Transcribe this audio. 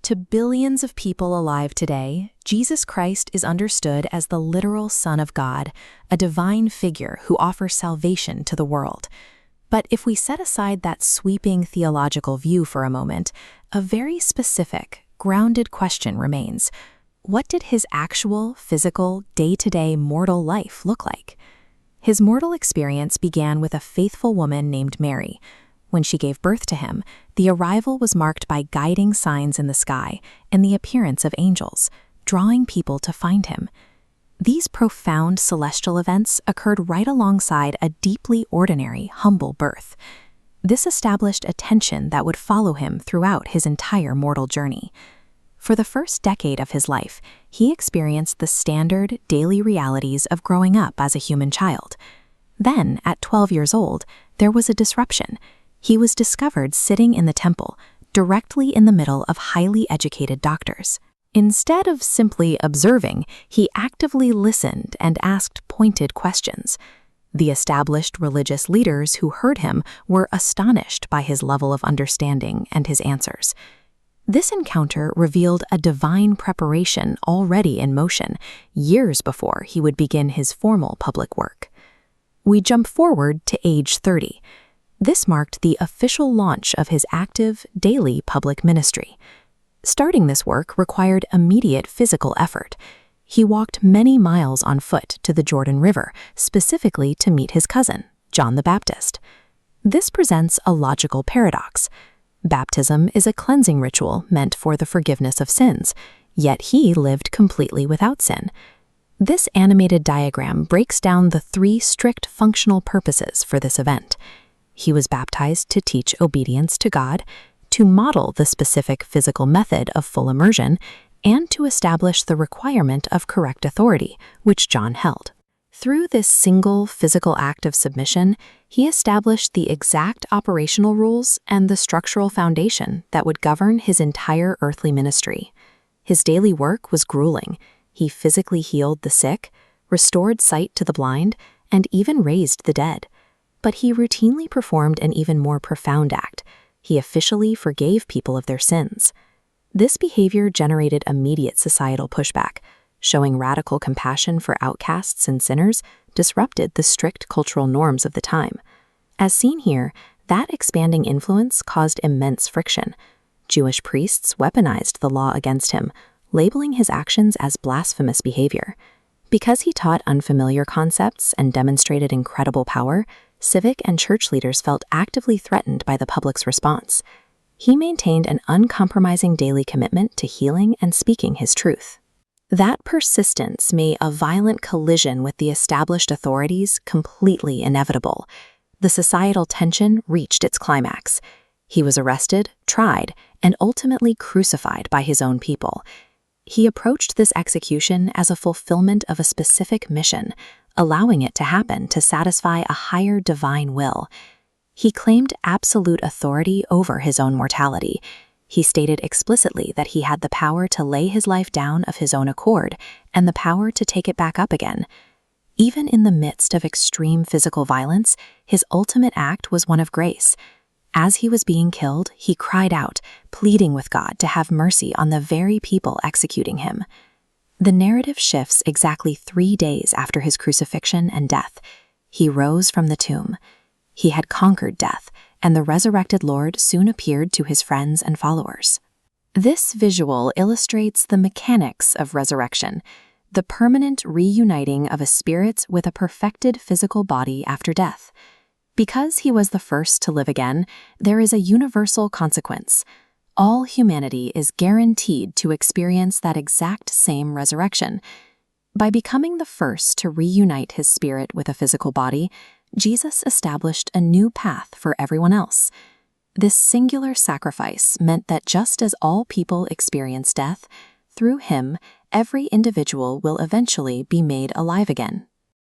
To billions of people alive today, Jesus Christ is understood as the literal Son of God, a divine figure who offers salvation to the world. But if we set aside that sweeping theological view for a moment, a very specific, grounded question remains. What did his actual, physical, day-to-day mortal life look like? His mortal experience began with a faithful woman named Mary. When she gave birth to him, the arrival was marked by guiding signs in the sky and the appearance of angels, drawing people to find him. These profound celestial events occurred right alongside a deeply ordinary, humble birth. This established a tension that would follow him throughout his entire mortal journey. For the first decade of his life, he experienced the standard, daily realities of growing up as a human child. Then, at 12 years old, there was a disruption. He was discovered sitting in the temple, directly in the middle of highly educated doctors. Instead of simply observing, he actively listened and asked pointed questions. The established religious leaders who heard him were astonished by his level of understanding and his answers. This encounter revealed a divine preparation already in motion, years before he would begin his formal public work. We jump forward to age 30. This marked the official launch of his active, daily public ministry. Starting this work required immediate physical effort. He walked many miles on foot to the Jordan River, specifically to meet his cousin, John the Baptist. This presents a logical paradox. Baptism is a cleansing ritual meant for the forgiveness of sins, yet he lived completely without sin. This animated diagram breaks down the three strict functional purposes for this event. He was baptized to teach obedience to God, to model the specific physical method of full immersion, and to establish the requirement of correct authority, which John held. Through this single physical act of submission, he established the exact operational rules and the structural foundation that would govern his entire earthly ministry. His daily work was grueling. He physically healed the sick, restored sight to the blind, and even raised the dead. But he routinely performed an even more profound act. He officially forgave people of their sins. This behavior generated immediate societal pushback. Showing radical compassion for outcasts and sinners disrupted the strict cultural norms of the time. As seen here, that expanding influence caused immense friction. Jewish priests weaponized the law against him, labeling his actions as blasphemous behavior. Because he taught unfamiliar concepts and demonstrated incredible power, civic and church leaders felt actively threatened by the public's response. He maintained an uncompromising daily commitment to healing and speaking his truth. That persistence made a violent collision with the established authorities completely inevitable. The societal tension reached its climax. He was arrested, tried, and ultimately crucified by his own people. He approached this execution as a fulfillment of a specific mission, allowing it to happen to satisfy a higher divine will. He claimed absolute authority over his own mortality. He stated explicitly that he had the power to lay his life down of his own accord and the power to take it back up again. Even in the midst of extreme physical violence, his ultimate act was one of grace. As he was being killed, he cried out, pleading with God to have mercy on the very people executing him. The narrative shifts exactly 3 days after his crucifixion and death. He rose from the tomb. He had conquered death, and the resurrected Lord soon appeared to his friends and followers. This visual illustrates the mechanics of resurrection, the permanent reuniting of a spirit with a perfected physical body after death. Because he was the first to live again, there is a universal consequence. All humanity is guaranteed to experience that exact same resurrection. By becoming the first to reunite his spirit with a physical body, Jesus established a new path for everyone else. This singular sacrifice meant that just as all people experience death, through him, every individual will eventually be made alive again.